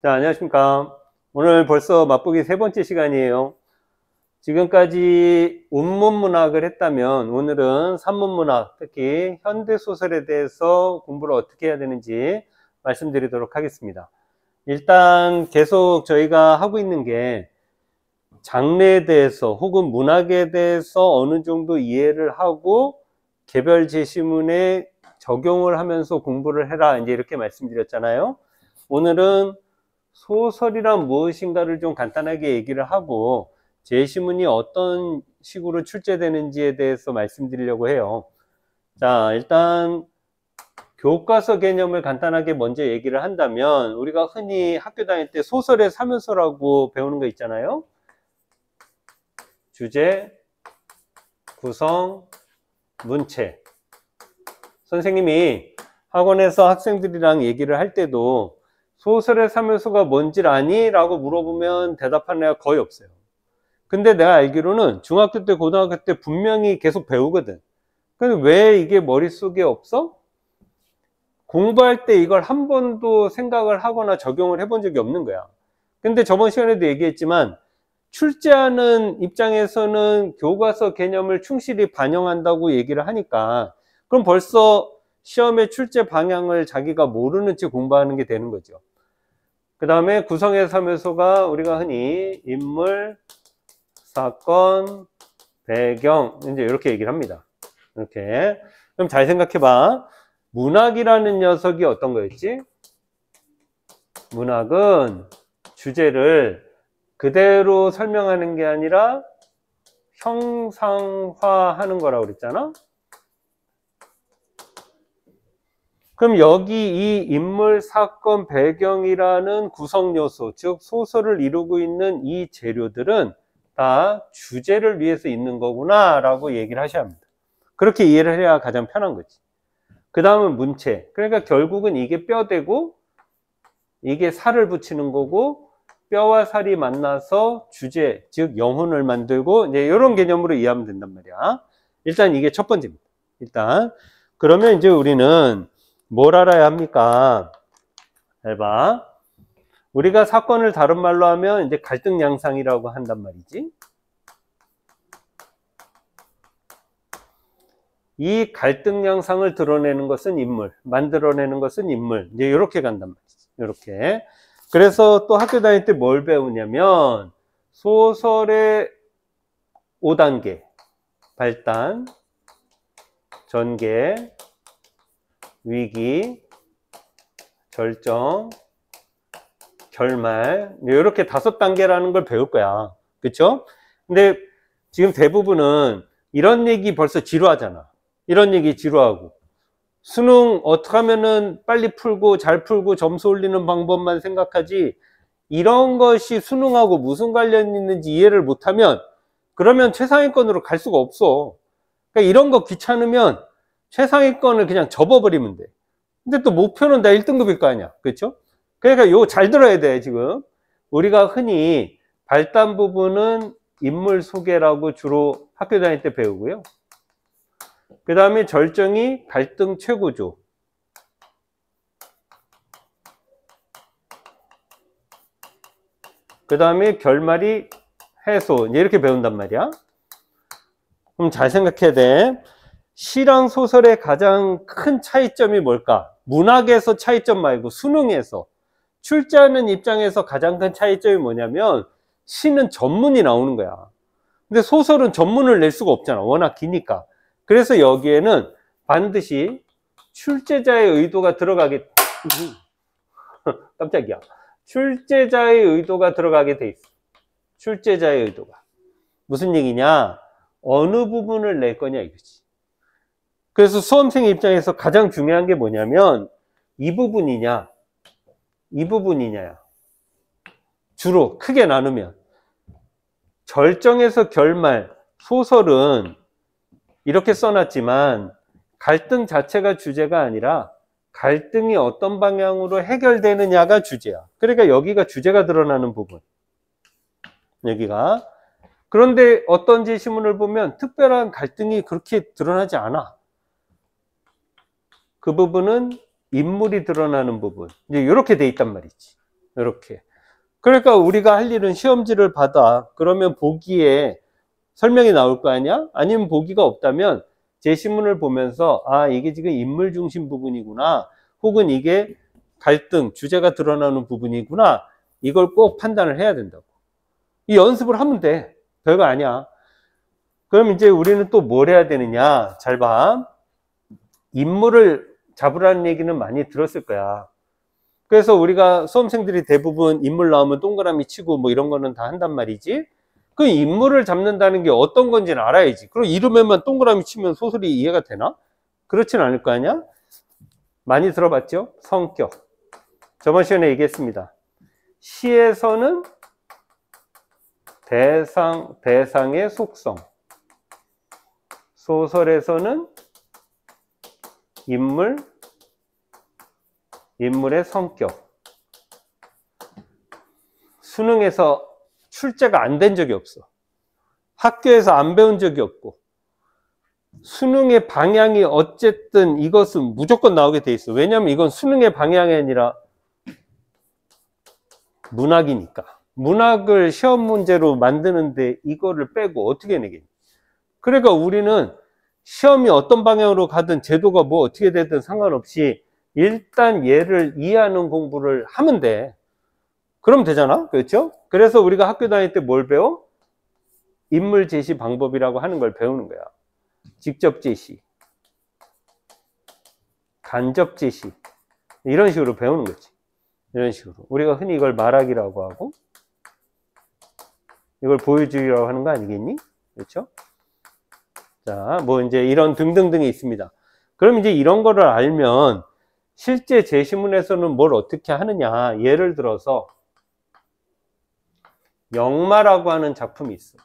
자, 안녕하십니까. 오늘 벌써 맛보기 세 번째 시간이에요. 지금까지 운문문학을 했다면 오늘은 산문문학, 특히 현대소설에 대해서 공부를 어떻게 해야 되는지 말씀드리도록 하겠습니다. 일단 계속 저희가 하고 있는 게 장르에 대해서 혹은 문학에 대해서 어느 정도 이해를 하고 개별 제시문에 적용을 하면서 공부를 해라, 이제 이렇게 말씀드렸잖아요. 오늘은 소설이란 무엇인가를 좀 간단하게 얘기를 하고 제시문이 어떤 식으로 출제되는지에 대해서 말씀드리려고 해요. 자, 일단 교과서 개념을 간단하게 먼저 얘기를 한다면 우리가 흔히 학교 다닐 때 소설의 사면서라고 배우는 거 있잖아요. 주제, 구성, 문체. 선생님이 학원에서 학생들이랑 얘기를 할 때도 소설의 사면서가 뭔지 아니? 라고 물어보면 대답하는 애가 거의 없어요. 근데 내가 알기로는 중학교 때, 고등학교 때 분명히 계속 배우거든. 근데 왜 이게 머릿속에 없어? 공부할 때 이걸 한 번도 생각을 하거나 적용을 해본 적이 없는 거야. 근데 저번 시간에도 얘기했지만 출제하는 입장에서는 교과서 개념을 충실히 반영한다고 얘기를 하니까 그럼 벌써 시험의 출제 방향을 자기가 모르는 채 공부하는 게 되는 거죠. 그 다음에 구성의 사면서가 우리가 흔히 인물, 사건, 배경, 이제 이렇게 얘기를 합니다. 이렇게. 그럼 잘 생각해 봐. 문학이라는 녀석이 어떤 거였지? 문학은 주제를 그대로 설명하는 게 아니라 형상화하는 거라고 그랬잖아? 그럼 여기 이 인물, 사건, 배경이라는 구성 요소, 즉 소설을 이루고 있는 이 재료들은 다 주제를 위해서 있는 거구나 라고 얘기를 하셔야 합니다. 그렇게 이해를 해야 가장 편한 거지. 그 다음은 문체. 그러니까 결국은 이게 뼈대고 이게 살을 붙이는 거고 뼈와 살이 만나서 주제, 즉 영혼을 만들고 이제 이런 개념으로 이해하면 된단 말이야. 일단 이게 첫 번째입니다. 일단 그러면 이제 우리는 뭘 알아야 합니까? 잘 봐. 우리가 사건을 다른 말로 하면 이제 갈등 양상이라고 한단 말이지. 이 갈등 양상을 드러내는 것은 인물, 만들어내는 것은 인물. 이제 이렇게 간단 말이지. 이렇게. 그래서 또 학교 다닐 때 뭘 배우냐면 소설의 5단계. 발단, 전개, 위기, 결정, 결말, 이렇게 5단계라는 걸 배울 거야. 그쵸? 근데 지금 대부분은 이런 얘기 벌써 지루하잖아. 이런 얘기 지루하고. 수능 어떻게 하면은 빨리 풀고 잘 풀고 점수 올리는 방법만 생각하지 이런 것이 수능하고 무슨 관련이 있는지 이해를 못하면 그러면 최상위권으로 갈 수가 없어. 그러니까 이런 거 귀찮으면 최상위권을 그냥 접어버리면 돼. 근데 또 목표는 다 1등급일 거 아니야. 그렇죠? 그러니까 요 잘 들어야 돼, 지금. 우리가 흔히 발단 부분은 인물 소개라고 주로 학교 다닐 때 배우고요. 그 다음에 절정이 갈등 최고조. 그 다음에 결말이 해소. 이렇게 배운단 말이야. 그럼 잘 생각해야 돼. 시랑 소설의 가장 큰 차이점이 뭘까? 문학에서 차이점 말고 수능에서. 출제하는 입장에서 가장 큰 차이점이 뭐냐면 시는 전문이 나오는 거야. 근데 소설은 전문을 낼 수가 없잖아. 워낙 기니까. 그래서 여기에는 반드시 출제자의 의도가 들어가게 깜짝이야. 출제자의 의도가 들어가게 돼 있어. 출제자의 의도가. 무슨 얘기냐? 어느 부분을 낼 거냐 이거지. 그래서 수험생 입장에서 가장 중요한 게 뭐냐면 이 부분이냐 이 부분이냐야. 주로 크게 나누면 절정에서 결말, 소설은 이렇게 써놨지만 갈등 자체가 주제가 아니라 갈등이 어떤 방향으로 해결되느냐가 주제야. 그러니까 여기가 주제가 드러나는 부분. 여기가. 그런데 어떤 제시문을 보면 특별한 갈등이 그렇게 드러나지 않아. 그 부분은 인물이 드러나는 부분. 이제 이렇게 돼 있단 말이지. 이렇게. 그러니까 우리가 할 일은 시험지를 받아. 그러면 보기에 설명이 나올 거 아니야? 아니면 보기가 없다면 제시문을 보면서 아, 이게 지금 인물 중심 부분이구나. 혹은 이게 갈등, 주제가 드러나는 부분이구나. 이걸 꼭 판단을 해야 된다고. 이 연습을 하면 돼. 별거 아니야. 그럼 이제 우리는 또 뭘 해야 되느냐? 잘 봐. 인물을 잡으라는 얘기는 많이 들었을 거야. 그래서 우리가 수험생들이 대부분 인물 나오면 동그라미 치고 뭐 이런 거는 다 한단 말이지. 그 인물을 잡는다는 게 어떤 건지는 알아야지. 그럼 이름에만 동그라미 치면 소설이 이해가 되나? 그렇진 않을 거 아니야? 많이 들어봤죠? 성격. 저번 시간에 얘기했습니다. 시에서는 대상의 속성. 소설에서는 인물의 성격. 수능에서 출제가 안 된 적이 없어. 학교에서 안 배운 적이 없고. 수능의 방향이 어쨌든 이것은 무조건 나오게 돼 있어. 왜냐면 이건 수능의 방향이 아니라 문학이니까. 문학을 시험 문제로 만드는데 이거를 빼고 어떻게 내겠니? 그러니까 우리는 시험이 어떤 방향으로 가든 제도가 뭐 어떻게 되든 상관없이 일단 얘를 이해하는 공부를 하면 돼. 그럼 되잖아. 그렇죠? 그래서 우리가 학교 다닐 때 뭘 배워? 인물 제시 방법이라고 하는 걸 배우는 거야. 직접 제시, 간접 제시, 이런 식으로 배우는 거지. 이런 식으로. 우리가 흔히 이걸 말하기라고 하고, 이걸 보여주기라고 하는 거 아니겠니? 그렇죠? 자, 뭐 이제 이런 등등등이 있습니다. 그럼 이제 이런 거를 알면 실제 제시문에서는 뭘 어떻게 하느냐. 예를 들어서 영마라고 하는 작품이 있어.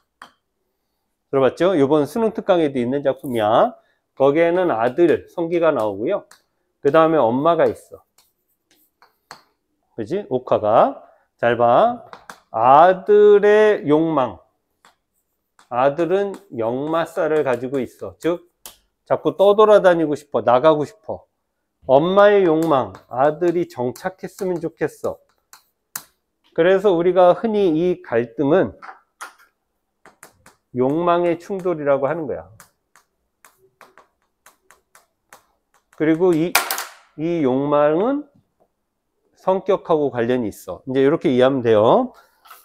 들어봤죠? 이번 수능 특강에도 있는 작품이야. 거기에는 아들 성기가 나오고요. 그 다음에 엄마가 있어. 그지? 옥화가. 잘 봐. 아들의 욕망. 아들은 역마살을 가지고 있어. 즉 자꾸 떠돌아다니고 싶어. 나가고 싶어. 엄마의 욕망. 아들이 정착했으면 좋겠어. 그래서 우리가 흔히 이 갈등은 욕망의 충돌이라고 하는 거야. 그리고 이 욕망은 성격하고 관련이 있어. 이제 이렇게 이해하면 돼요.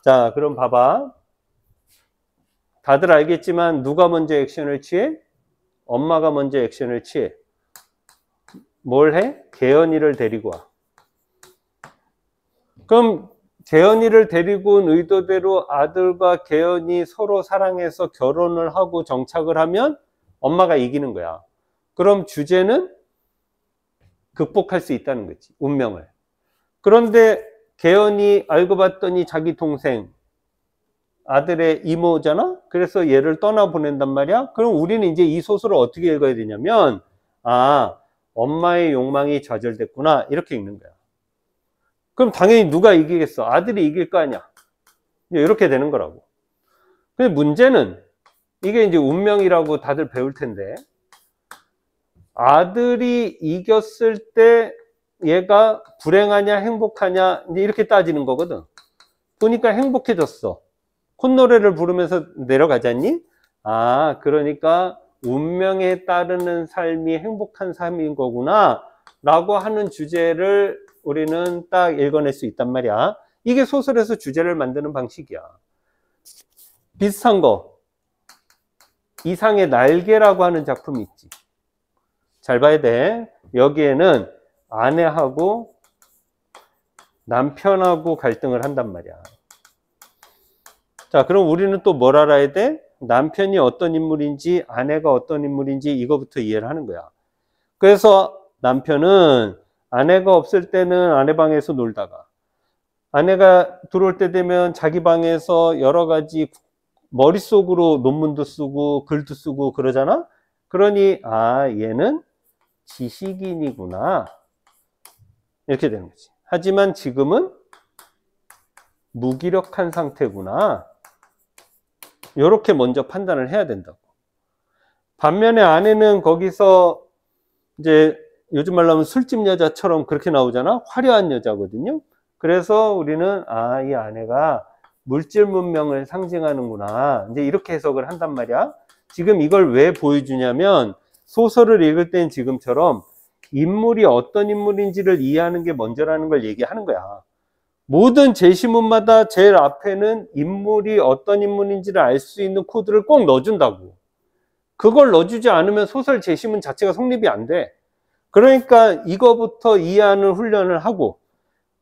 자, 그럼 봐봐. 다들 알겠지만 누가 먼저 액션을 취해? 엄마가 먼저 액션을 취해. 뭘 해? 개연이를 데리고 와. 그럼 개연이를 데리고 온 의도대로 아들과 개연이 서로 사랑해서 결혼을 하고 정착을 하면 엄마가 이기는 거야. 그럼 주제는 극복할 수 있다는 거지. 운명을. 그런데 개연이 알고 봤더니 자기 동생, 아들의 이모잖아? 그래서 얘를 떠나보낸단 말이야? 그럼 우리는 이제 이 소설을 어떻게 읽어야 되냐면, 아, 엄마의 욕망이 좌절됐구나. 이렇게 읽는 거야. 그럼 당연히 누가 이기겠어? 아들이 이길 거 아니야. 이렇게 되는 거라고. 근데 문제는 이게 이제 운명이라고 다들 배울 텐데, 아들이 이겼을 때 얘가 불행하냐 행복하냐 이제 이렇게 따지는 거거든. 보니까 행복해졌어. 콧노래를 부르면서 내려가잖니? 아, 그러니까 운명에 따르는 삶이 행복한 삶인 거구나 라고 하는 주제를 우리는 딱 읽어낼 수 있단 말이야. 이게 소설에서 주제를 만드는 방식이야. 비슷한 거, 이상의 날개라고 하는 작품이 있지. 잘 봐야 돼. 여기에는 아내하고 남편하고 갈등을 한단 말이야. 자, 그럼 우리는 또 뭘 알아야 돼? 남편이 어떤 인물인지 아내가 어떤 인물인지 이거부터 이해를 하는 거야. 그래서 남편은 아내가 없을 때는 아내 방에서 놀다가 아내가 들어올 때 되면 자기 방에서 여러 가지 머릿속으로 논문도 쓰고 글도 쓰고 그러잖아. 그러니 아, 얘는 지식인이구나 이렇게 되는 거지. 하지만 지금은 무기력한 상태구나 이렇게 먼저 판단을 해야 된다고. 반면에 아내는 거기서 이제 요즘 말로 하면 술집 여자처럼 그렇게 나오잖아. 화려한 여자거든요. 그래서 우리는 이 아내가 물질 문명을 상징하는구나. 이제 이렇게 해석을 한단 말이야. 지금 이걸 왜 보여주냐면 소설을 읽을 땐 지금처럼 인물이 어떤 인물인지를 이해하는 게 먼저라는 걸 얘기하는 거야. 모든 제시문마다 제일 앞에는 인물이 어떤 인물인지를 알 수 있는 코드를 꼭 넣어준다고. 그걸 넣어주지 않으면 소설 제시문 자체가 성립이 안 돼. 그러니까 이거부터 이해하는 훈련을 하고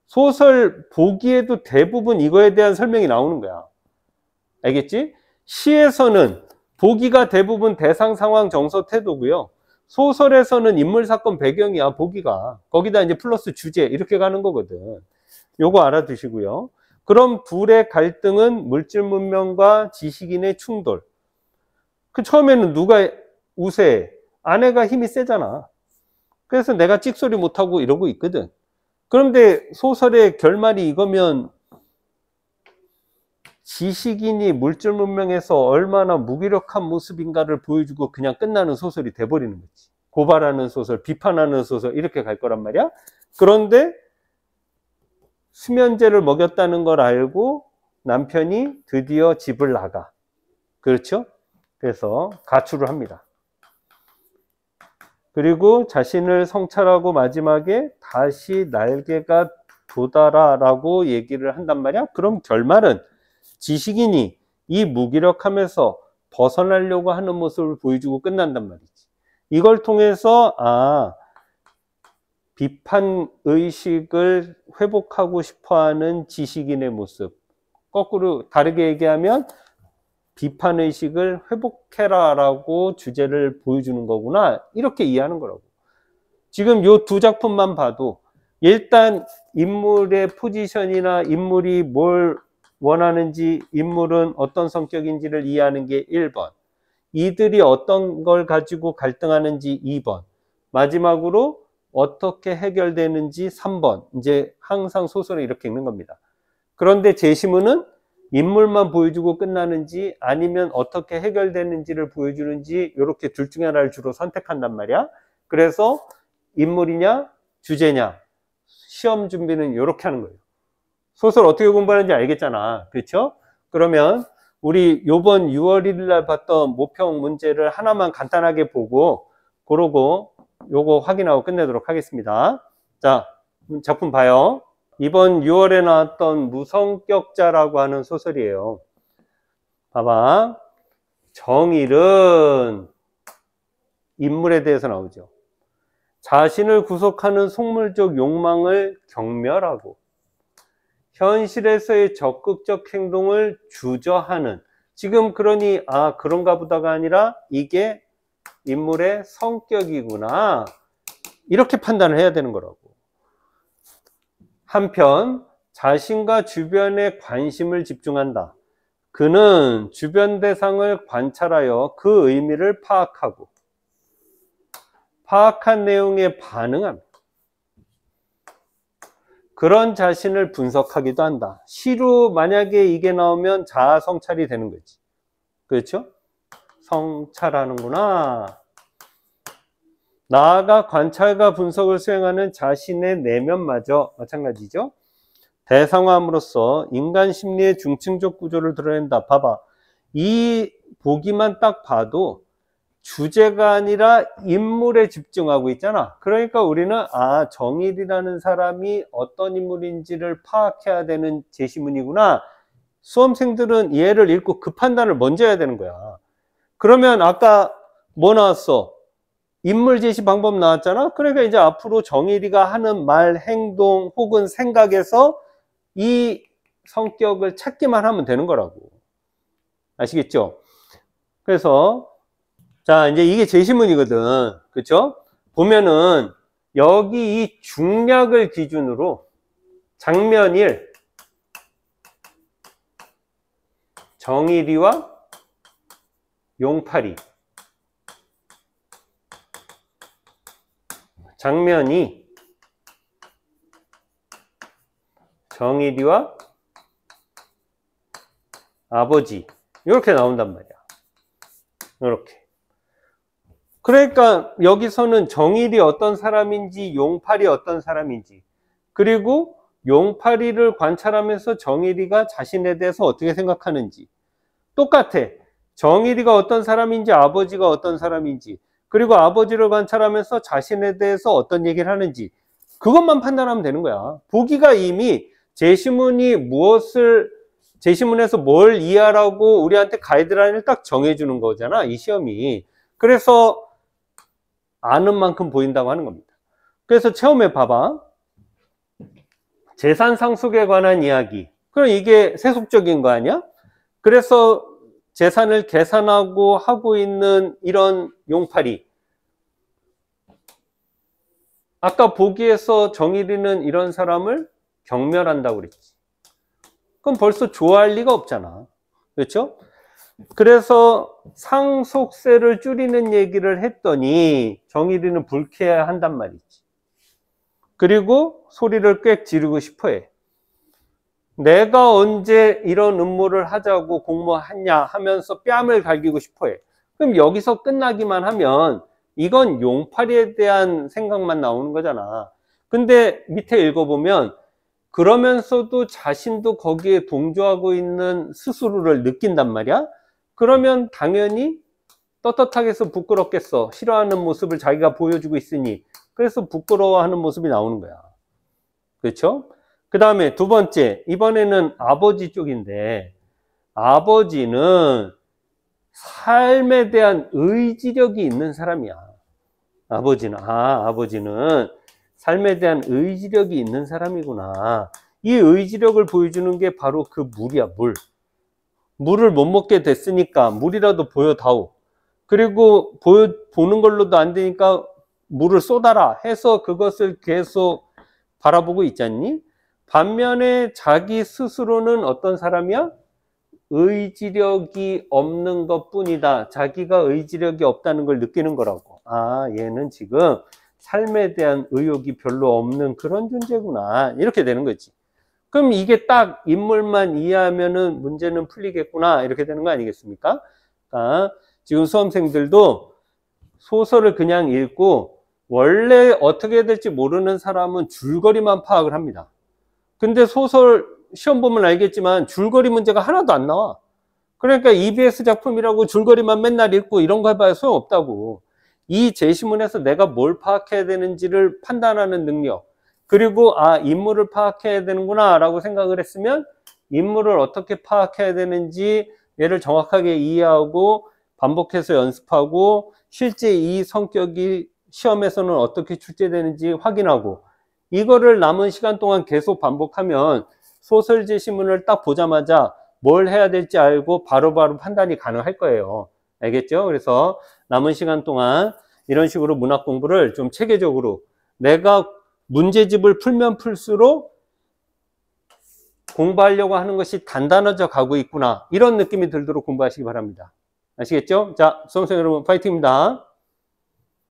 소설 보기에도 대부분 이거에 대한 설명이 나오는 거야. 알겠지? 시에서는 보기가 대부분 대상, 상황, 정서, 태도고요. 소설에서는 인물, 사건, 배경이야, 보기가. 거기다 이제 플러스 주제 이렇게 가는 거거든. 요거 알아두시고요. 그럼 둘의 갈등은 물질 문명과 지식인의 충돌. 그 처음에는 누가 우세해? 아내가 힘이 세잖아. 그래서 내가 찍소리 못하고 이러고 있거든. 그런데 소설의 결말이 이거면 지식인이 물질 문명에서 얼마나 무기력한 모습인가를 보여주고 그냥 끝나는 소설이 돼버리는 거지. 고발하는 소설, 비판하는 소설 이렇게 갈 거란 말이야. 그런데 수면제를 먹였다는 걸 알고 남편이 드디어 집을 나가. 그렇죠? 그래서 가출을 합니다. 그리고 자신을 성찰하고 마지막에 다시 날개가 돋아라라고 얘기를 한단 말이야. 그럼 결말은 지식인이 이 무기력함에서 벗어나려고 하는 모습을 보여주고 끝난단 말이지. 이걸 통해서 비판의식을 회복하고 싶어하는 지식인의 모습, 거꾸로 다르게 얘기하면 비판의식을 회복해라 라고 주제를 보여주는 거구나, 이렇게 이해하는 거라고. 지금 요 두 작품만 봐도 일단 인물의 포지션이나 인물이 뭘 원하는지, 인물은 어떤 성격인지를 이해하는 게 1번, 이들이 어떤 걸 가지고 갈등하는지 2번, 마지막으로 어떻게 해결되는지 3번. 이제 항상 소설을 이렇게 읽는 겁니다. 그런데 제시문은 인물만 보여주고 끝나는지 아니면 어떻게 해결되는지를 보여주는지 이렇게 둘 중에 하나를 주로 선택한단 말이야. 그래서 인물이냐 주제냐 시험 준비는 이렇게 하는 거예요. 소설 어떻게 공부하는지 알겠잖아. 그렇죠? 그러면 우리 요번 6월 1일 날 봤던 모평 문제를 하나만 간단하게 보고 그러고 요거 확인하고 끝내도록 하겠습니다. 자, 작품 봐요. 이번 6월에 나왔던 무성격자라고 하는 소설이에요. 봐봐. 정일은 인물에 대해서 나오죠. 자신을 구속하는 속물적 욕망을 경멸하고 현실에서의 적극적 행동을 주저하는, 지금 그러니 그런가 보다가 아니라 이게 인물의 성격이구나, 이렇게 판단을 해야 되는 거라고. 한편 자신과 주변에 관심을 집중한다. 그는 주변 대상을 관찰하여 그 의미를 파악하고 파악한 내용에 반응합니다. 그런 자신을 분석하기도 한다. 시로 만약에 이게 나오면 자아 성찰이 되는 거지. 그렇죠? 성찰하는구나. 나아가 관찰과 분석을 수행하는 자신의 내면마저 마찬가지죠. 대상화함으로써 인간 심리의 중층적 구조를 드러낸다. 봐봐. 이 보기만 딱 봐도 주제가 아니라 인물에 집중하고 있잖아. 그러니까 우리는 정일이라는 사람이 어떤 인물인지를 파악해야 되는 제시문이구나. 수험생들은 얘를 읽고 그 판단을 먼저 해야 되는 거야. 그러면 아까 뭐 나왔어? 인물 제시 방법 나왔잖아. 그러니까 이제 앞으로 정일이가 하는 말, 행동 혹은 생각에서 이 성격을 찾기만 하면 되는 거라고. 아시겠죠? 그래서 자, 이제 이게 제시문이거든. 그쵸? 보면은 여기 이 중략을 기준으로 장면 1, 정일이와 용팔이, 장면 2, 정일이와 아버지, 이렇게 나온단 말이야. 이렇게. 그러니까 여기서는 정일이 어떤 사람인지 용팔이 어떤 사람인지, 그리고 용파리를 관찰하면서 정일이가 자신에 대해서 어떻게 생각하는지. 똑같아. 정일이가 어떤 사람인지 아버지가 어떤 사람인지, 그리고 아버지를 관찰하면서 자신에 대해서 어떤 얘기를 하는지, 그것만 판단하면 되는 거야. 보기가 이미 제시문에서 뭘 이해하라고 우리한테 가이드라인을 딱 정해주는 거잖아, 이 시험이. 그래서 아는 만큼 보인다고 하는 겁니다. 그래서 처음에 봐봐. 재산 상속에 관한 이야기. 그럼 이게 세속적인 거 아니야? 그래서 재산을 계산하고 하고 있는 이런 용팔이. 아까 보기에서 정일이는 이런 사람을 경멸한다고 그랬지. 그럼 벌써 좋아할 리가 없잖아. 그렇죠? 그래서 상속세를 줄이는 얘기를 했더니 정일이는 불쾌해한단 말이지. 그리고 소리를 꽥 지르고 싶어해. 내가 언제 이런 음모를 하자고 공모하냐 하면서 뺨을 갈기고 싶어해. 그럼 여기서 끝나기만 하면 이건 용팔이에 대한 생각만 나오는 거잖아. 근데 밑에 읽어보면 그러면서도 자신도 거기에 동조하고 있는 스스로를 느낀단 말이야. 그러면 당연히 떳떳하게 해서 부끄럽겠어. 싫어하는 모습을 자기가 보여주고 있으니. 그래서 부끄러워하는 모습이 나오는 거야. 그렇죠? 그 다음에 두 번째, 이번에는 아버지 쪽인데, 아버지는 삶에 대한 의지력이 있는 사람이야. 아버지는 삶에 대한 의지력이 있는 사람이구나. 이 의지력을 보여주는 게 바로 그 물이야, 물. 물을 못 먹게 됐으니까 물이라도 보여다오. 그리고 보는 걸로도 안 되니까 물을 쏟아라 해서 그것을 계속 바라보고 있지 않니? 반면에 자기 스스로는 어떤 사람이야? 의지력이 없는 것 뿐이다. 자기가 의지력이 없다는 걸 느끼는 거라고. 아, 얘는 지금 삶에 대한 의욕이 별로 없는 그런 존재구나. 이렇게 되는 거지. 그럼 이게 딱 인물만 이해하면은 문제는 풀리겠구나. 이렇게 되는 거 아니겠습니까? 그러니까 지금 수험생들도 소설을 그냥 읽고 원래 어떻게 될지 모르는 사람은 줄거리만 파악을 합니다. 근데 소설 시험 보면 알겠지만 줄거리 문제가 하나도 안 나와. 그러니까 EBS 작품이라고 줄거리만 맨날 읽고 이런 거 해봐야 소용없다고. 이 제시문에서 내가 뭘 파악해야 되는지를 판단하는 능력, 그리고 인물을 파악해야 되는구나 라고 생각을 했으면 인물을 어떻게 파악해야 되는지 얘를 정확하게 이해하고 반복해서 연습하고 실제 이 성격이 시험에서는 어떻게 출제되는지 확인하고, 이거를 남은 시간 동안 계속 반복하면 소설 제시문을 딱 보자마자 뭘 해야 될지 알고 바로바로 판단이 가능할 거예요. 알겠죠? 그래서 남은 시간 동안 이런 식으로 문학 공부를 좀 체계적으로, 내가 문제집을 풀면 풀수록 공부하려고 하는 것이 단단해져 가고 있구나, 이런 느낌이 들도록 공부하시기 바랍니다. 아시겠죠? 자, 수험생 여러분 파이팅입니다.